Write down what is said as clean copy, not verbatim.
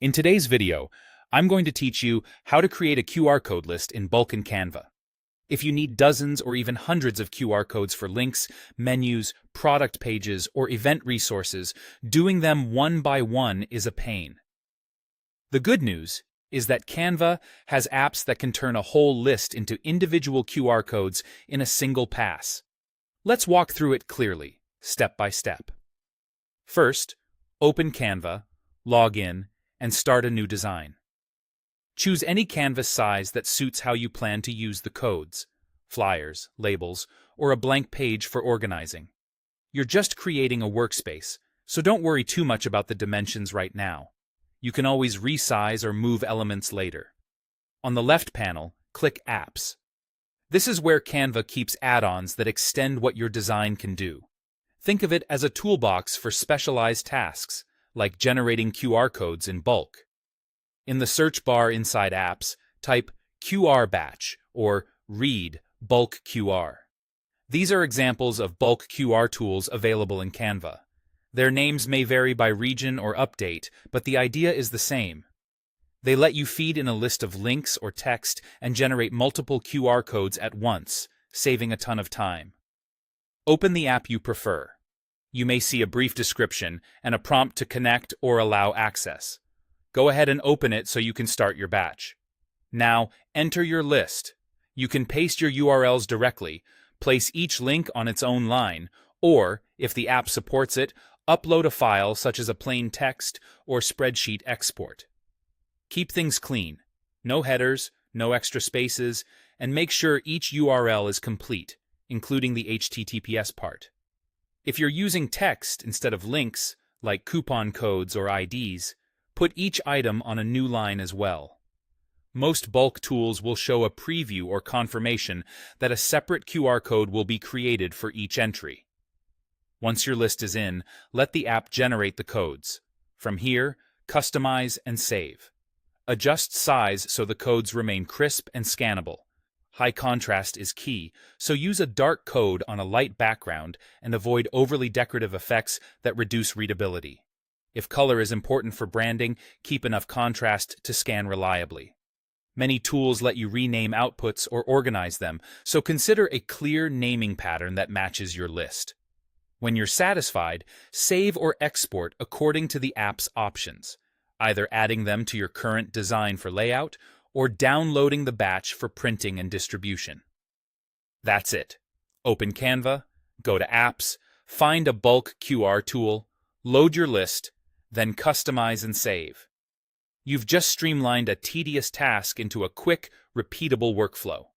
In today's video, I'm going to teach you how to create a QR code list in bulk in Canva. If you need dozens or even hundreds of QR codes for links, menus, product pages, or event resources, doing them one by one is a pain. The good news is that Canva has apps that can turn a whole list into individual QR codes in a single pass. Let's walk through it clearly, step by step. First, open Canva, log in, and start a new design. Choose any canvas size that suits how you plan to use the codes, flyers, labels, or a blank page for organizing. You're just creating a workspace, so don't worry too much about the dimensions right now. You can always resize or move elements later. On the left panel, click Apps. This is where Canva keeps add-ons that extend what your design can do. Think of it as a toolbox for specialized tasks, like generating QR codes in bulk. In the search bar inside Apps, type QR Batch or Read Bulk QR. These are examples of bulk QR tools available in Canva. Their names may vary by region or update, but the idea is the same. They let you feed in a list of links or text and generate multiple QR codes at once, saving a ton of time. Open the app you prefer. You may see a brief description and a prompt to connect or allow access. Go ahead and open it so you can start your batch. Now, enter your list. You can paste your URLs directly, place each link on its own line, or, if the app supports it, upload a file such as a plain text or spreadsheet export. Keep things clean. No headers, no extra spaces, and make sure each URL is complete, including the HTTPS part. If you're using text instead of links, like coupon codes or IDs, put each item on a new line as well. Most bulk tools will show a preview or confirmation that a separate QR code will be created for each entry. Once your list is in, let the app generate the codes. From here, customize and save. Adjust size so the codes remain crisp and scannable. High contrast is key, so use a dark code on a light background and avoid overly decorative effects that reduce readability. If color is important for branding, keep enough contrast to scan reliably. Many tools let you rename outputs or organize them, so consider a clear naming pattern that matches your list. When you're satisfied, save or export according to the app's options, either adding them to your current design for layout or downloading the batch for printing and distribution. That's it. Open Canva, go to Apps, find a bulk QR tool, load your list, then customize and save. You've just streamlined a tedious task into a quick, repeatable workflow.